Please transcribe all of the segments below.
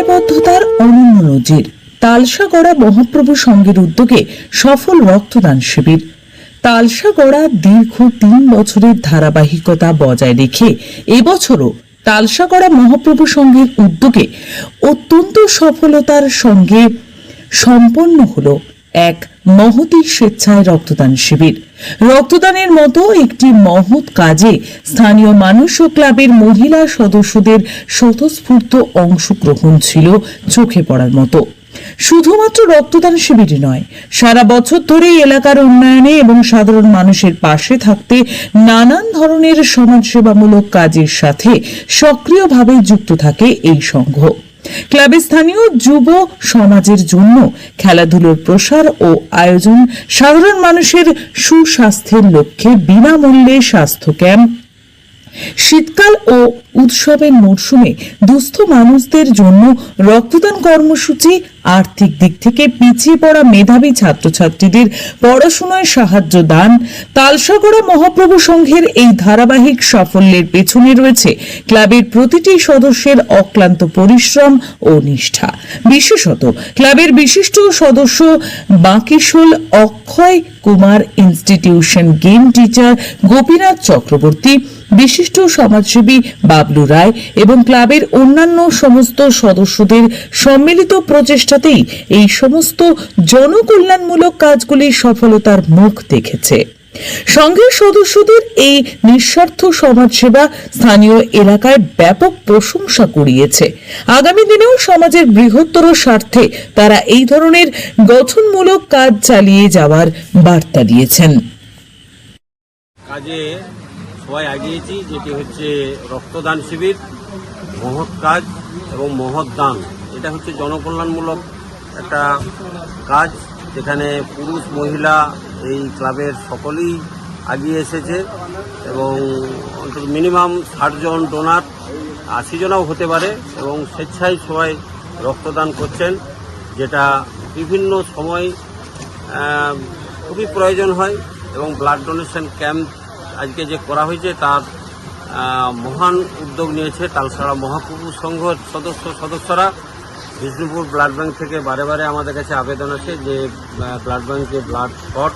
দায়বদ্ধতার অনন্য নজির। তালসাগড়া মহাপ্রভু সংঘের উদ্যোগে সফল রক্তদান শিবির। তালসাগড়া দীর্ঘ 3 বছরের ধারাবাহিকতা বজায় রেখে এবছরও তালসাগড়া মহাপ্রভু সংঘের উদ্যোগে অত্যন্ত সফলতার সঙ্গে সম্পন্ন হলো এক মহতী স্বেচ্ছায় রক্তদান শিবির। রক্তদানের মতো একটি মহৎ কাজে স্থানীয় মানুষ ও ক্লাবের মহিলা সদস্যদের স্বতঃস্ফূর্ত অংশগ্রহণ ছিল চোখে পড়ার মতো। শুধুমাত্র রক্তদান শিবিরই নয়, সারা বছর ধরে এলাকার উন্নয়নে এবং সাধারণ মানুষের পাশে থাকতে নানান ধরনের সমাজসেবামূলক কাজের সাথে সক্রিয়ভাবে যুক্ত থাকে এই সংঘ। ক্লাবের স্থানীয় যুব সমাজের জন্য খেলাধুলোর প্রসার ও আয়োজন, সাধারণ মানুষের সুস্বাস্থ্যের লক্ষ্যে বিনামূল্যে স্বাস্থ্য ক্যাম্প, শীতকাল ও উৎসবের মরশুমে দুস্থ মানুষদের জন্য রক্তদান কর্মসূচি, আর্থিক দিক থেকে পিছিয়ে পড়া মেধাবী ছাত্রছাত্রীদের পড়াশোনায় সাহায্য দান। তালসাগড়া মহাপ্রভু সংঘের এই ধারাবাহিক সাফল্যের পেছনে রয়েছে ক্লাবের প্রতিটি সদস্যের অক্লান্ত পরিশ্রম ও নিষ্ঠা। বিশেষত ক্লাবের বিশিষ্ট সদস্য Bankishol Akshay Kumar institution game teacher Gopinath Chakraborty, বিশিষ্ট সমাজসেবী বাবলু রায় এবং ক্লাবের অন্যান্য সমস্ত সদস্যদের সম্মিলিত প্রচেষ্টাতেই এই সমস্ত জনকল্যাণমূলক কাজগুলি সফলতার মুখ দেখেছে। সংঘের সদস্যদের এই নিঃস্বার্থ সমাজসেবা স্থানীয় এলাকায় ব্যাপক প্রশংসা কুড়িয়েছে। আগামী দিনেও সমাজের বৃহত্তর স্বার্থে তারা এই ধরনের গঠনমূলক কাজ চালিয়ে যাওয়ার বার্তা দিয়েছেন। কাজে সবাই এগিয়েছি, যেটি হচ্ছে রক্তদান শিবির, মহৎ কাজ এবং মহৎ দান। এটা হচ্ছে জনকল্যাণমূলক একটা কাজ, যেখানে পুরুষ মহিলা এই ক্লাবের সকলেই এগিয়ে এসেছে এবং অন্তত মিনিমাম 60 জন ডোনার, 80 জনও হতে পারে, এবং স্বেচ্ছায় সবাই রক্তদান করছেন, যেটা বিভিন্ন সময় খুবই প্রয়োজন হয়। এবং ব্লাড ডোনেশন ক্যাম্প আজকে যে করা হয়েছে তার মহান উদ্যোগ নিয়েছে তালসাগড়া মহাপ্রভু সংঘের সদস্যরা। বিষ্ণুপুর ব্লাড ব্যাংক থেকে বারে বারে আমাদের কাছে আবেদন আছে যে ব্লাড ব্যাংকে ব্লাড শর্ট,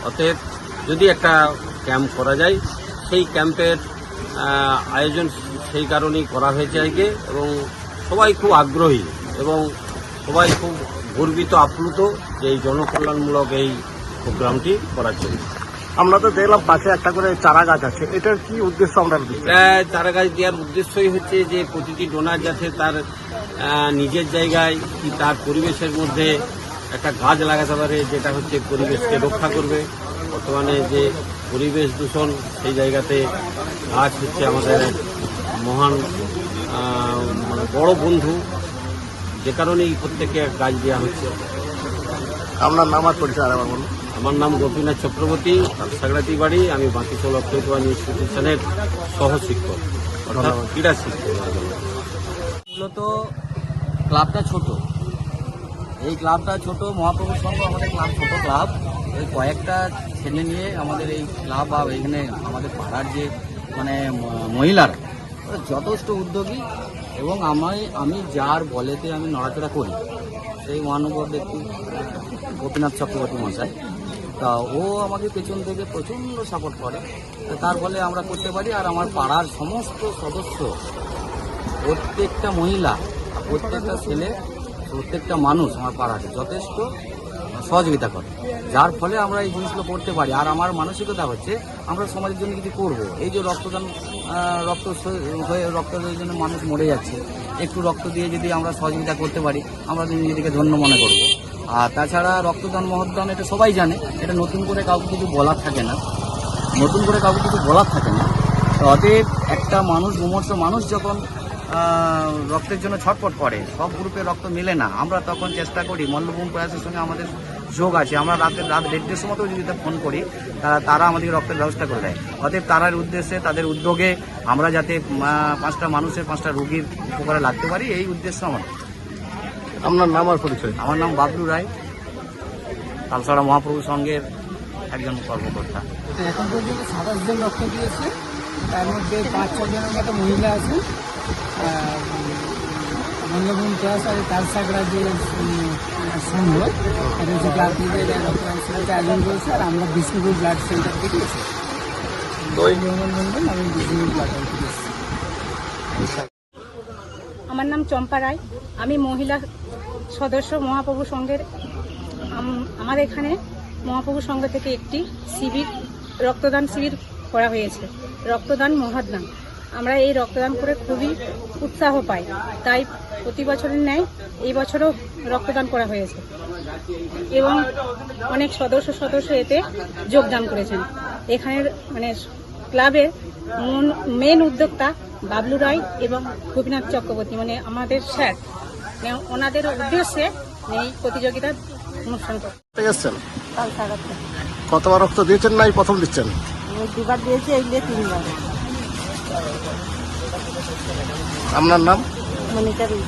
অতএব যদি একটা ক্যাম্প করা যায়, সেই ক্যাম্পের আয়োজন সেই কারণেই করা হয়েছে আজকে। এবং সবাই খুব আগ্রহী এবং সবাই খুব গর্বিত, আপ্লুত যে এই জনকল্যাণমূলক এই প্রোগ্রামটি করার জন্য। আমরা তো দেখলাম পাশে একটা করে চারা গাছ আছে, এটার কি উদ্দেশ্য? আমরা চারা গাছ দেওয়ার উদ্দেশ্যই হচ্ছে যে প্রতিটি ডোনার যাতে তার নিজের জায়গায় কি তার পরিবেশের মধ্যে একটা গাছ লাগাতে পারে, যেটা হচ্ছে পরিবেশকে রক্ষা করবে। বর্তমানে যে পরিবেশ দূষণ, সেই জায়গাতে গাছ হচ্ছে আমাদের মহান বড় বন্ধু, যে কারণেই প্রত্যেকে গাছ দেওয়া হচ্ছে। আপনার নাম আর পরিচয় আমার বলুন। আমার নাম গোপীনাথ চক্রবর্তী, সাগরাতি বাড়ি। আমি বাঁকিশোল অক্ষয় কুমার ইনস্টিটিউশনের সহ শিক্ষক, অর্থাৎ ক্রীড়া শিক্ষক। মূলত ক্লাবটা ছোট, এই ক্লাবটা ছোট, মহাপ্রভু সংঘ আমাদের ক্লাব ছোট ক্লাব। এই কয়েকটা ছেলে নিয়ে আমাদের এই ক্লাব বা এখানে আমাদের পাড়ার যে মহিলারা যথেষ্ট উদ্যোগী, এবং আমি যার বলেতে আমি নড়াচড়া করি সেই মহানুভব ব্যক্তি গোপীনাথ চক্রবর্তী মশাই। তা ও আমাকে পেছন থেকে প্রচণ্ড সাপোর্ট করে, তার ফলে আমরা করতে পারি। আর আমার পাড়ার সমস্ত সদস্য, প্রত্যেকটা মহিলা, প্রত্যেকটা ছেলে, প্রত্যেকটা মানুষ আমার পাড়াতে যথেষ্ট সহযোগিতা করে, যার ফলে আমরা এই জিনিসগুলো করতে পারি। আর আমার মানসিকতা হচ্ছে আমরা সমাজের জন্য কিছু করব। এই যে রক্তদান, রক্তের জন্য মানুষ মরে যাচ্ছে, একটু রক্ত দিয়ে যদি আমরা সহযোগিতা করতে পারি, আমরা নিজেদেরকে ধন্য মনে করব। আর তাছাড়া রক্তদান মহৎদান এটা সবাই জানে, এটা নতুন করে কাউকে কিছু বলার থাকে না, তো অতএব একটা মানুষ, মুমূর্ষ মানুষ যখন রক্তের জন্য ছটফট করে, সব গ্রুপের রক্ত মেলে না, আমরা তখন চেষ্টা করি, মল্লভূম প্রয়াসের সঙ্গে আমাদের যোগ আছে, আমরা রাত 1:30টার সময়তেও যদি ফোন করি তারা আমাদের রক্তের ব্যবস্থা করে দেয়। অতএব তারার উদ্দেশ্যে, তাদের উদ্যোগে আমরা যাতে 5টা মানুষের 5টা রোগীর উপকারে লাগতে পারি, এই উদ্দেশ্য আমার। আপনার নাম আর পরিচয়? আমার নাম বাবলু রায়, তালসাগড়া মহাপ্রভু সংঘের একজন কর্মকর্তা। এখন পর্যন্ত 27 জন রক্ত দিয়েছে, তার মধ্যে 5-6 জনের মতো মহিলা আছে, বঙ্গবন্ধু ট্রাস্ট আর তালসাগড়া যে সংঘ এটা হচ্ছে ক্লাব থেকে রক্তদান শিবিরটা আয়োজন করেছে। আর আমরা বিষ্ণুপুর ব্লাড সেন্টার থেকে এসেছি। মোহাম্মদ মন্ডল, আমি বিষ্ণুপুর ব্লাড থেকে এসেছি। আমার নাম চম্পা রায়, আমি মহিলা সদস্য মহাপ্রভু সংঘের। আমাদের এখানে মহাপ্রভু সংঘ থেকে একটি শিবির, রক্তদান শিবির করা হয়েছে, রক্তদান মহাদান। আমরা এই রক্তদান করে খুবই উৎসাহ পাই, তাই প্রতি বছরের ন্যায় এই বছরও রক্তদান করা হয়েছে এবং অনেক সদস্য এতে যোগদান করেছেন। এখানের মানে ক্লাবের মেন উদ্যোক্তা বাবলু রায় এবং গোপীনাথ চক্রবর্তী, মানে আমাদের স্যার, ওনাদের উদ্দেশ্যে এই প্রতিযোগিতার অনুষ্ঠান করছে। এসেছেন কতবার রক্ত দিয়েছেন নাই প্রথম দিচ্ছেন? দুবার দিয়েছি, এই 3বার। আপনার নাম? মনিকা রুই।